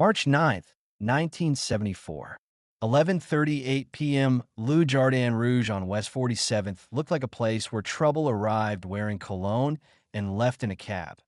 March 9th, 1974. 11:38 p.m. Rue Jardin Rouge on West 47th looked like a place where trouble arrived wearing cologne and left in a cab,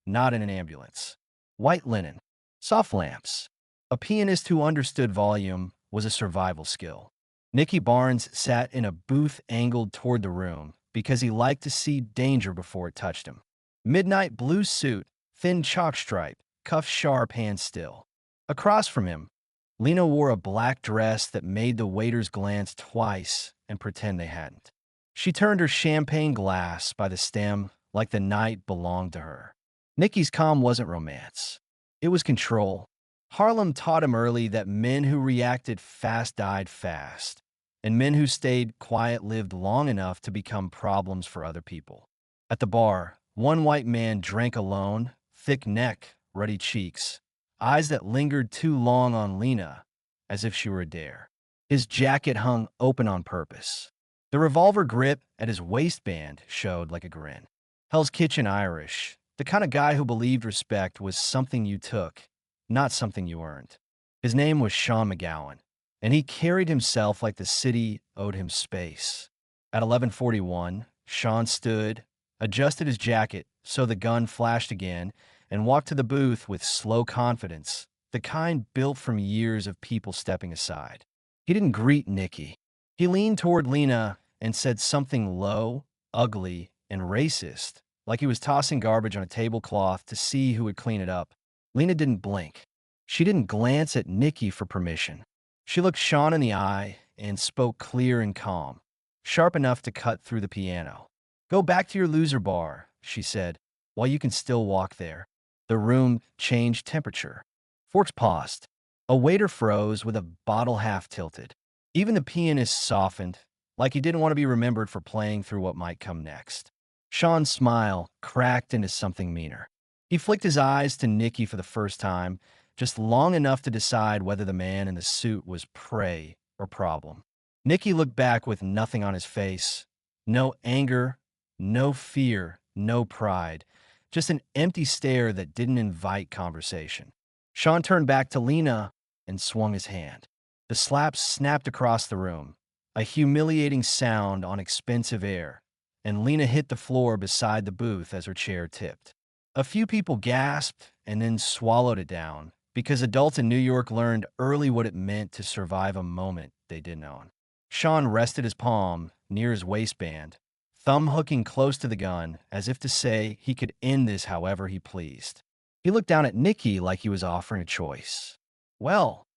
not in an ambulance. White linen, soft lamps. A pianist who understood volume was a survival skill. Nicky Barnes sat in a booth angled toward the room because he liked to see danger before it touched him. Midnight blue suit, thin chalk stripe, cuffs sharp, hands still. Across from him, Lena wore a black dress that made the waiters glance twice and pretend they hadn't. She turned her champagne glass by the stem like the night belonged to her. Nicky's calm wasn't romance. It was control. Harlem taught him early that men who reacted fast died fast, and men who stayed quiet lived long enough to become problems for other people. At the bar, one white man drank alone, thick neck, ruddy cheeks, eyes that lingered too long on Lena, as if she were a dare. His jacket hung open on purpose. The revolver grip at his waistband showed like a grin. Hell's Kitchen Irish, the kind of guy who believed respect was something you took, not something you earned. His name was Sean McGowan, and he carried himself like the city owed him space. At 11:41, Sean stood, adjusted his jacket so the gun flashed again, and walked to the booth with slow confidence, the kind built from years of people stepping aside. He didn't greet Nicky. He leaned toward Lena and said something low, ugly, and racist, like he was tossing garbage on a tablecloth to see who would clean it up. Lena didn't blink. She didn't glance at Nicky for permission. She looked Sean in the eye and spoke clear and calm, sharp enough to cut through the piano. "Go back to your loser bar," she said, "while you can still walk there." The room changed temperature. Forks paused. A waiter froze with a bottle half tilted. Even the pianist softened, like he didn't want to be remembered for playing through what might come next. Sean's smile cracked into something meaner. He flicked his eyes to Nicky for the first time, just long enough to decide whether the man in the suit was prey or problem. Nicky looked back with nothing on his face. No anger, no fear, no pride. Just an empty stare that didn't invite conversation. Sean turned back to Lena and swung his hand. The slap snapped across the room, a humiliating sound on expensive air, and Lena hit the floor beside the booth as her chair tipped. A few people gasped and then swallowed it down, because adults in New York learned early what it meant to survive a moment they didn't own. Sean rested his palm near his waistband, thumb hooking close to the gun, as if to say he could end this however he pleased. He looked down at Nicky like he was offering a choice. "Well,"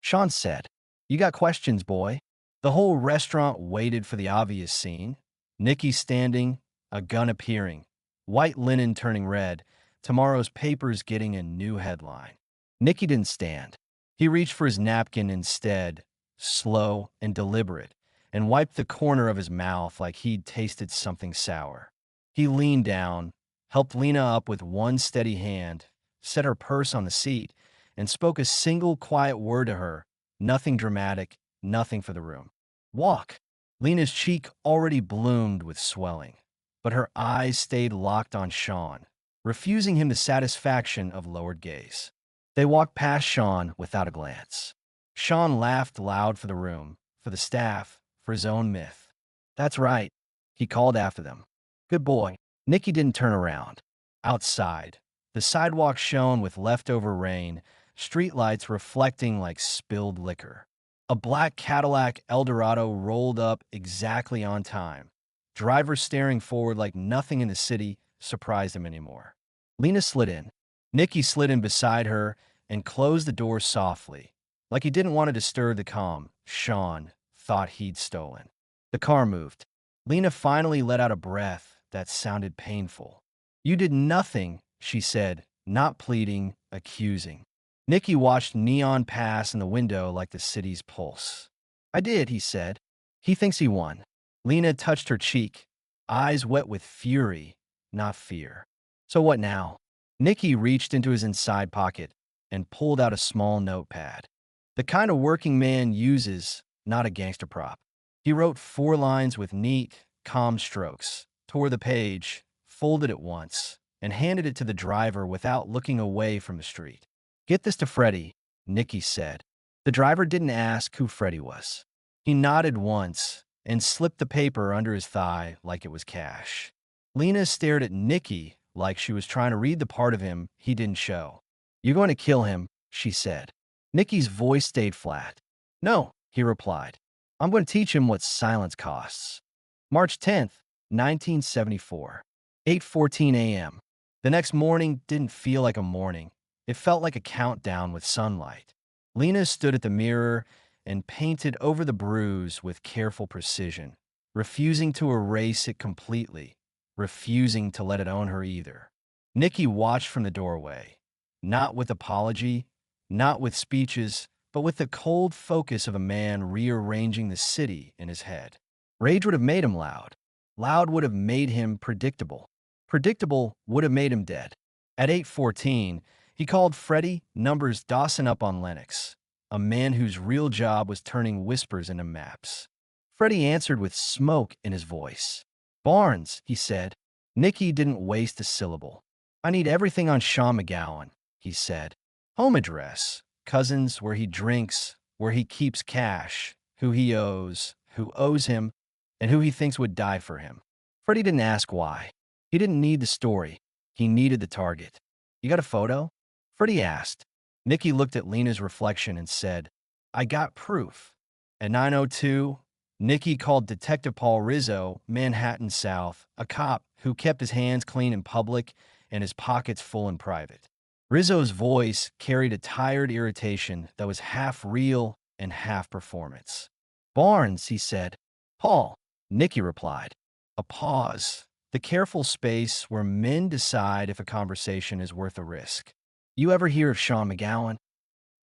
Sean said, "you got questions, boy?" The whole restaurant waited for the obvious scene. Nicky standing, a gun appearing, white linen turning red, tomorrow's papers getting a new headline. Nicky didn't stand. He reached for his napkin instead, slow and deliberate, and wiped the corner of his mouth like he'd tasted something sour. He leaned down, helped Lena up with one steady hand, set her purse on the seat, and spoke a single quiet word to her, nothing dramatic, nothing for the room. "Walk." Lena's cheek already bloomed with swelling, but her eyes stayed locked on Sean, refusing him the satisfaction of lowered gaze. They walked past Sean without a glance. Sean laughed loud for the room, for the staff, for his own myth. "That's right," he called after them. "Good boy." Nicky didn't turn around. Outside, the sidewalk shone with leftover rain, streetlights reflecting like spilled liquor. A black Cadillac Eldorado rolled up exactly on time, driver staring forward like nothing in the city surprised him anymore. Lena slid in. Nicky slid in beside her and closed the door softly, like he didn't want to disturb the calm Sean thought he'd stolen. The car moved. Lena finally let out a breath that sounded painful. "You did nothing," she said, not pleading, accusing. Nicky watched neon pass in the window like the city's pulse. "I did," he said. "He thinks he won." Lena touched her cheek, eyes wet with fury, not fear. "So what now?" Nicky reached into his inside pocket and pulled out a small notepad. The kind a working man uses, not a gangster prop. He wrote 4 lines with neat, calm strokes, tore the page, folded it once, and handed it to the driver without looking away from the street. "Get this to Freddie," Nicky said. The driver didn't ask who Freddie was. He nodded once and slipped the paper under his thigh like it was cash. Lena stared at Nicky like she was trying to read the part of him he didn't show. "You're going to kill him," she said. Nicky's voice stayed flat. "No," he replied. "I'm going to teach him what silence costs." March 10th, 1974, 8:14 a.m. The next morning didn't feel like a morning. It felt like a countdown with sunlight. Lena stood at the mirror and painted over the bruise with careful precision, refusing to erase it completely, refusing to let it own her either. Nicky watched from the doorway, not with apology, not with speeches, but with the cold focus of a man rearranging the city in his head. Rage would have made him loud. Loud would have made him predictable. Predictable would have made him dead. At 8:14, he called Freddie Numbers Dawson up on Lennox, a man whose real job was turning whispers into maps. Freddie answered with smoke in his voice. "Barnes," he said. Nicky didn't waste a syllable. "I need everything on Sean McGowan," he said. "Home address, cousins, where he drinks, where he keeps cash, who he owes, who owes him, and who he thinks would die for him." Freddie didn't ask why. He didn't need the story. He needed the target. "You got a photo?" Freddie asked. Nicky looked at Lena's reflection and said, "I got proof." At 9:02, Nicky called Detective Paul Rizzo, Manhattan South, a cop who kept his hands clean in public and his pockets full in private. Rizzo's voice carried a tired irritation that was half real and half performance. "Barnes," he said. "Paul," Nicky replied. A pause, the careful space where men decide if a conversation is worth a risk. "You ever hear of Sean McGowan?"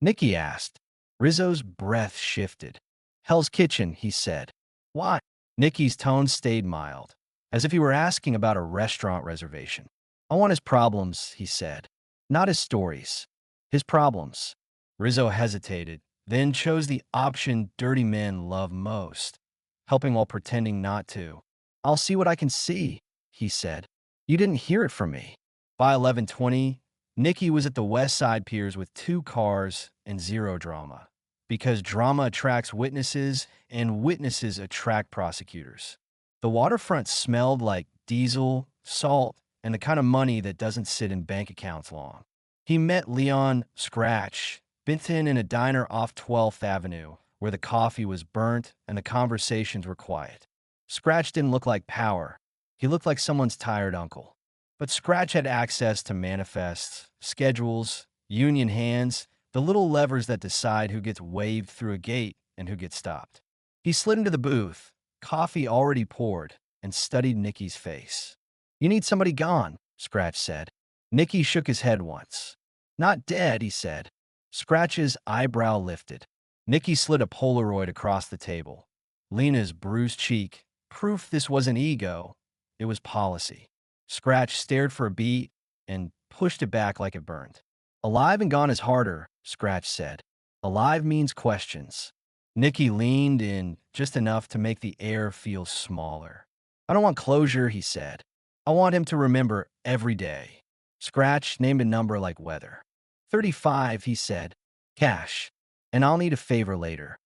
Nicky asked. Rizzo's breath shifted. "Hell's Kitchen," he said. "Why?" Nicky's tone stayed mild, as if he were asking about a restaurant reservation. "I want his problems," he said. "Not his stories. His problems." Rizzo hesitated, then chose the option dirty men love most, helping while pretending not to. "I'll see what I can see," he said. "You didn't hear it from me." By 11:20, Nicky was at the West Side Piers with 2 cars and 0 drama. Because drama attracts witnesses, and witnesses attract prosecutors. The waterfront smelled like diesel, salt, and the kind of money that doesn't sit in bank accounts long. He met Leon Scratch, Benton in a diner off 12th Avenue, where the coffee was burnt and the conversations were quiet. Scratch didn't look like power. He looked like someone's tired uncle. But Scratch had access to manifests, schedules, union hands, the little levers that decide who gets waved through a gate and who gets stopped. He slid into the booth, coffee already poured, and studied Nicky's face. "You need somebody gone," Scratch said. Nicky shook his head once. "Not dead," he said. Scratch's eyebrow lifted. Nicky slid a Polaroid across the table. Lena's bruised cheek, proof this wasn't ego, it was policy. Scratch stared for a beat and pushed it back like it burned. "Alive and gone is harder," Scratch said. "Alive means questions." Nicky leaned in just enough to make the air feel smaller. "I don't want closure," he said. "I want him to remember every day." Scratch named a number like weather. 35, he said. "Cash. And I'll need a favor later."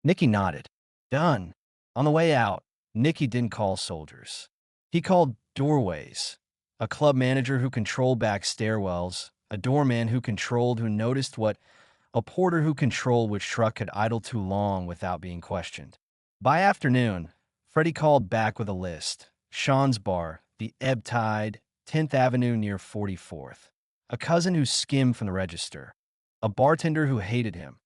Nicky nodded. "Done." On the way out, Nicky didn't call soldiers. He called doorways. A club manager who controlled back stairwells, a doorman who controlled who noticed what, a porter who controlled which truck could idle too long without being questioned. By afternoon, Freddie called back with a list. Sean's Bar, the Ebb Tide, 10th Avenue near 44th. A cousin who skimmed from the register. A bartender who hated him.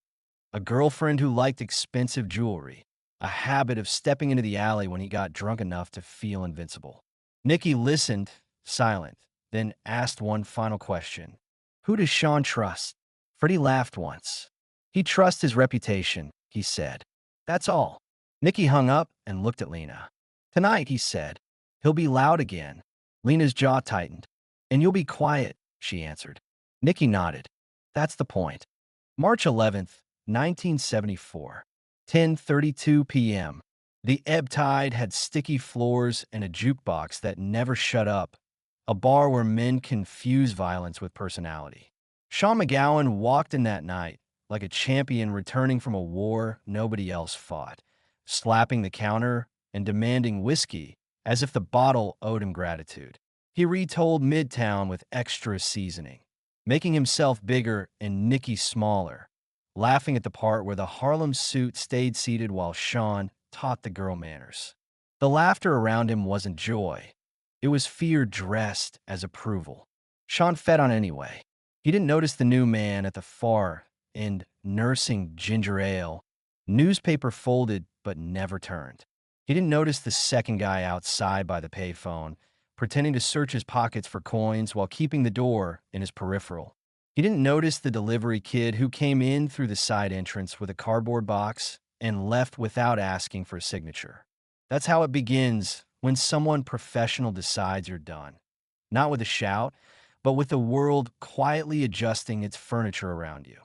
A girlfriend who liked expensive jewelry. A habit of stepping into the alley when he got drunk enough to feel invincible. Nicky listened, silent, then asked one final question. "Who does Sean trust?" Freddie laughed once. "He trusts his reputation," he said. "That's all." Nicky hung up and looked at Lena. "Tonight," he said, "he'll be loud again." Lena's jaw tightened. "And you'll be quiet," she answered. Nicky nodded. "That's the point." March 11th, 1974, 10:32 p.m. The Ebb Tide had sticky floors and a jukebox that never shut up, a bar where men confuse violence with personality. Sean McGowan walked in that night, like a champion returning from a war nobody else fought, slapping the counter and demanding whiskey as if the bottle owed him gratitude. He retold Midtown with extra seasoning, making himself bigger and Nicky smaller, laughing at the part where the Harlem suit stayed seated while Sean taught the girl manners. The laughter around him wasn't joy. It was fear dressed as approval. Sean fed on anyway. He didn't notice the new man at the far end nursing ginger ale, newspaper folded but never turned. He didn't notice the second guy outside by the payphone, pretending to search his pockets for coins while keeping the door in his peripheral. He didn't notice the delivery kid who came in through the side entrance with a cardboard box and left without asking for a signature. That's how it begins when someone professional decides you're done. Not with a shout, but with the world quietly adjusting its furniture around you.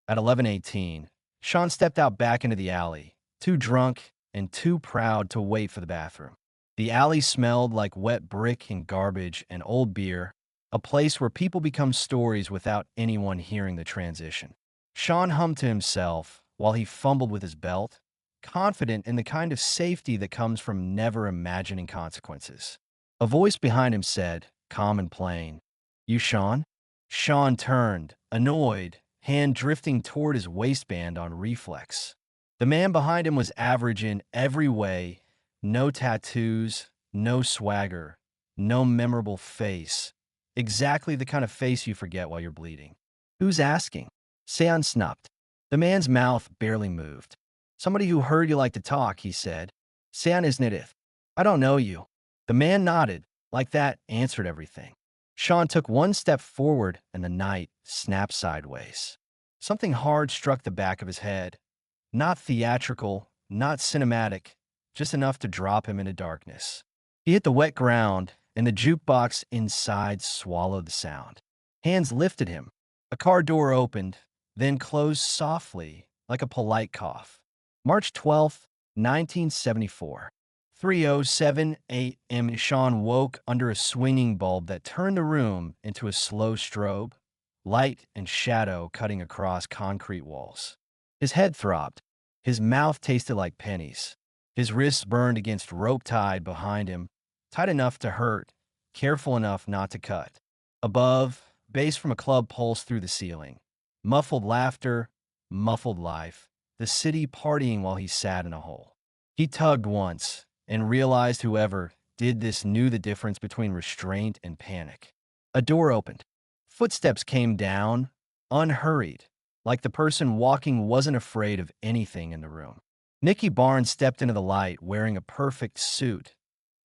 At 11:18, Sean stepped out back into the alley, too drunk and too proud to wait for the bathroom. The alley smelled like wet brick and garbage and old beer, a place where people become stories without anyone hearing the transition. Sean hummed to himself while he fumbled with his belt, confident in the kind of safety that comes from never imagining consequences. A voice behind him said, calm and plain, "You Sean?" Sean turned, annoyed, hand drifting toward his waistband on reflex. The man behind him was average in every way. No tattoos, no swagger, no memorable face. Exactly the kind of face you forget while you're bleeding. "Who's asking?" Sean snuffed. The man's mouth barely moved. "Somebody who heard you like to talk," he said. "Sean, isn't it? I don't know you." The man nodded, like that answered everything. Sean took one step forward and the night snapped sideways. Something hard struck the back of his head. Not theatrical, not cinematic, just enough to drop him into darkness. He hit the wet ground, and the jukebox inside swallowed the sound. Hands lifted him. A car door opened, then closed softly, like a polite cough. March 12th, 1974. 3:07 a.m. Sean woke under a swinging bulb that turned the room into a slow strobe, light and shadow cutting across concrete walls. His head throbbed. His mouth tasted like pennies. His wrists burned against rope tied behind him, tight enough to hurt, careful enough not to cut. Above, bass from a club pulsed through the ceiling. Muffled laughter, muffled life, the city partying while he sat in a hole. He tugged once and realized whoever did this knew the difference between restraint and panic. A door opened. Footsteps came down, unhurried, like the person walking wasn't afraid of anything in the room. Nicky Barnes stepped into the light wearing a perfect suit,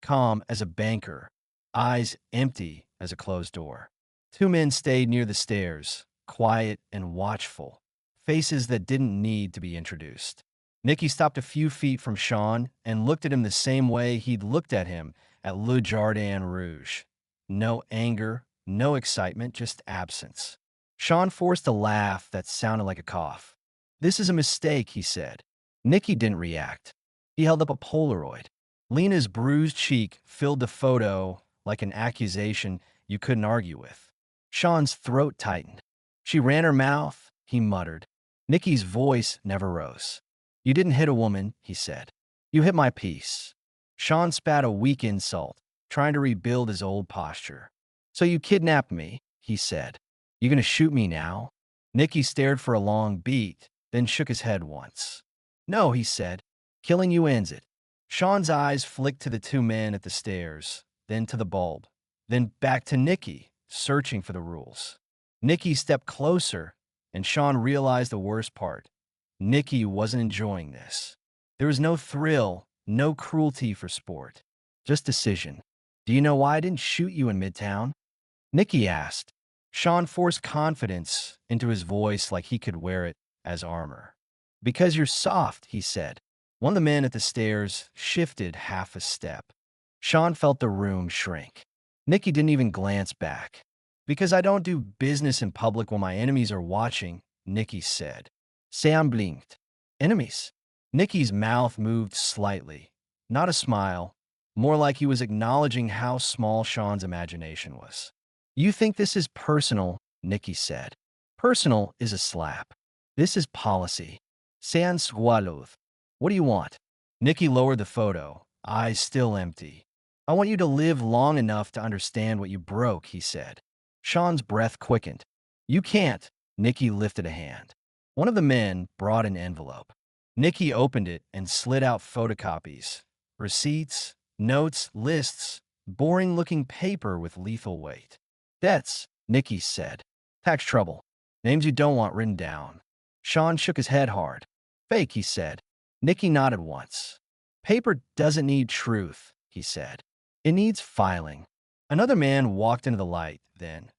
calm as a banker, eyes empty as a closed door. Two men stayed near the stairs, quiet and watchful, faces that didn't need to be introduced. Nicky stopped a few feet from Sean and looked at him the same way he'd looked at him at Le Jardin Rouge. No anger, no excitement, just absence. Sean forced a laugh that sounded like a cough. "This is a mistake," he said. Nicky didn't react. He held up a Polaroid. Lena's bruised cheek filled the photo like an accusation you couldn't argue with. Sean's throat tightened. "She ran her mouth," he muttered. Nicky's voice never rose. "You didn't hit a woman," he said. "You hit my piece." Sean spat a weak insult, trying to rebuild his old posture. "So you kidnapped me," he said. "You gonna shoot me now?" Nicky stared for a long beat, then shook his head once. "No," he said. "Killing you ends it." Sean's eyes flicked to the two men at the stairs, then to the bulb, then back to Nicky, searching for the rules. Nicky stepped closer, and Sean realized the worst part. Nicky wasn't enjoying this. There was no thrill, no cruelty for sport, just decision. "Do you know why I didn't shoot you in Midtown?" Nicky asked. Sean forced confidence into his voice like he could wear it as armor. "Because you're soft," he said. One of the men at the stairs shifted half a step. Sean felt the room shrink. Nicky didn't even glance back. "Because I don't do business in public when my enemies are watching," Nicky said. Sam blinked. "Enemies?" Nicky's mouth moved slightly. Not a smile, more like he was acknowledging how small Sean's imagination was. "You think this is personal," Nicky said. "Personal is a slap." This is policy. Sans Guadalupe. What do you want? Nicky lowered the photo, eyes still empty. I want you to live long enough to understand what you broke, he said. Sean's breath quickened. You can't. Nicky lifted a hand. One of the men brought an envelope. Nicky opened it and slid out photocopies. Receipts, notes, lists, boring-looking paper with lethal weight. Debts, Nicky said. Tax trouble. Names you don't want written down. Sean shook his head hard. Fake, he said. Nicky nodded once. Paper doesn't need truth, he said. It needs filing. Another man walked into the light, then.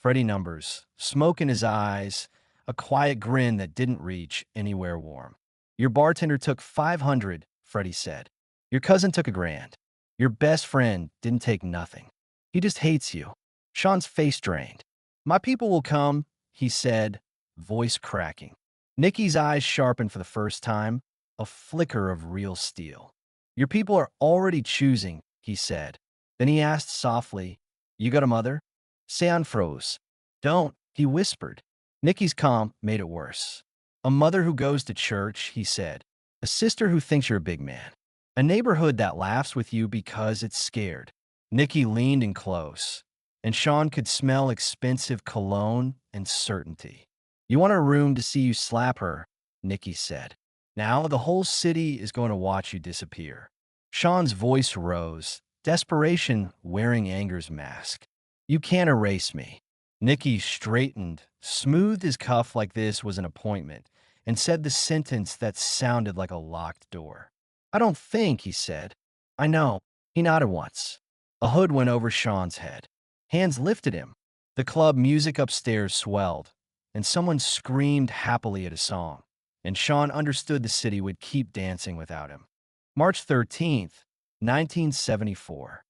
Freddie Numbers, smoke in his eyes, a quiet grin that didn't reach anywhere warm. Your bartender took 500, Freddie said. Your cousin took 1,000. Your best friend didn't take nothing. He just hates you. Sean's face drained. My people will come, he said, voice cracking. Nicky's eyes sharpened for the first time, a flicker of real steel. Your people are already choosing, he said. Then he asked softly, You got a mother? Sean froze. Don't, he whispered. Nicky's calm made it worse. A mother who goes to church, he said. A sister who thinks you're a big man. A neighborhood that laughs with you because it's scared. Nicky leaned in close, and Sean could smell expensive cologne and certainty. You want a room to see you slap her, Nicky said. Now the whole city is going to watch you disappear. Sean's voice rose, desperation wearing anger's mask. You can't erase me. Nicky straightened, smoothed his cuff like this was an appointment, and said the sentence that sounded like a locked door. I don't think, he said. I know. He nodded once. A hood went over Sean's head. Hands lifted him. The club music upstairs swelled, and someone screamed happily at a song, and Sean understood the city would keep dancing without him. March 13th, 1974.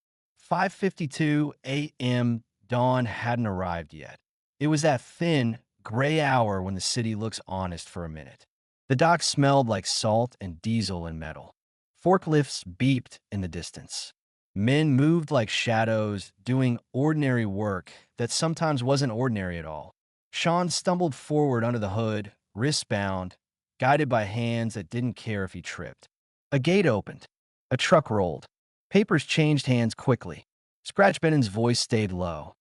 5:52 a.m. Dawn hadn't arrived yet. It was that thin, gray hour when the city looks honest for a minute. The dock smelled like salt and diesel and metal. Forklifts beeped in the distance. Men moved like shadows, doing ordinary work that sometimes wasn't ordinary at all. Sean stumbled forward under the hood, wrist bound, guided by hands that didn't care if he tripped. A gate opened. A truck rolled. Papers changed hands quickly. Scratch Bennon's voice stayed low.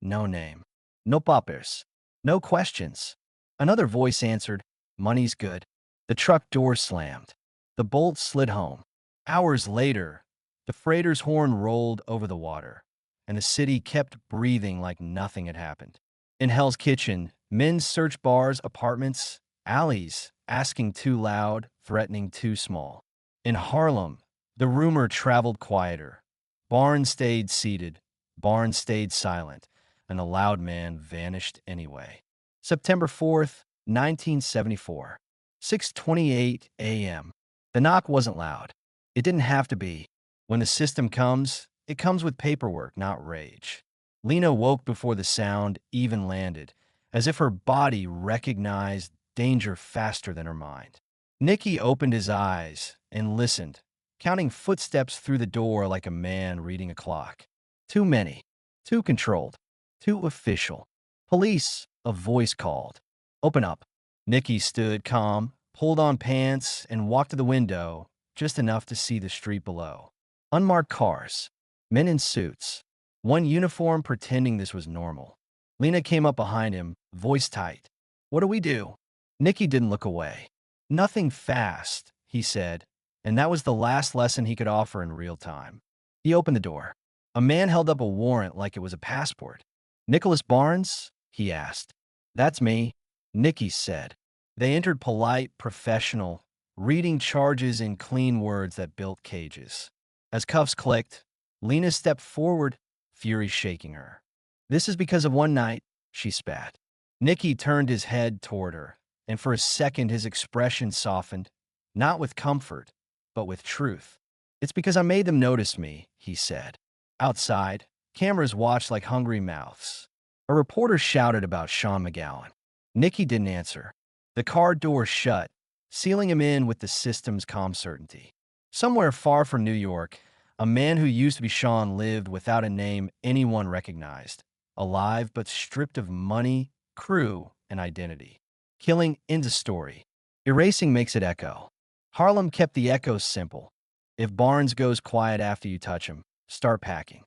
No name. No papers. No questions. Another voice answered, Money's good. The truck door slammed. The bolt slid home. Hours later, the freighter's horn rolled over the water, and the city kept breathing like nothing had happened. In Hell's Kitchen, men searched bars, apartments, alleys, asking too loud, threatening too small. In Harlem, the rumor traveled quieter. Barnes stayed seated, Barnes stayed silent, and the loud man vanished anyway. September 4th, 1974. 6:28 a.m. The knock wasn't loud. It didn't have to be. When the system comes, it comes with paperwork, not rage. Lena woke before the sound even landed, as if her body recognized danger faster than her mind. Nicky opened his eyes and listened, counting footsteps through the door like a man reading a clock. Too many, too controlled, too official. Police, a voice called. Open up. Nicky stood calm, pulled on pants, and walked to the window, just enough to see the street below. Unmarked cars, men in suits, one uniform pretending this was normal. Lena came up behind him, voice tight. What do we do? Nicky didn't look away. Nothing fast, he said, and that was the last lesson he could offer in real time. He opened the door. A man held up a warrant like it was a passport. Nicholas Barnes? He asked. That's me, Nicky said. They entered polite, professional, reading charges in clean words that built cages. As cuffs clicked, Lena stepped forward, fury shaking her. This is because of one night, she spat. Nicky turned his head toward her, and for a second his expression softened, not with comfort, but with truth. It's because I made them notice me, he said. Outside, cameras watched like hungry mouths. A reporter shouted about Sean McGowan. Nicky didn't answer. The car door shut, sealing him in with the system's calm certainty. Somewhere far from New York, a man who used to be Sean lived without a name anyone recognized, alive but stripped of money, crew, and identity. Killing into story. Erasing makes it echo. Harlem kept the echoes simple. If Barnes goes quiet after you touch him, start packing.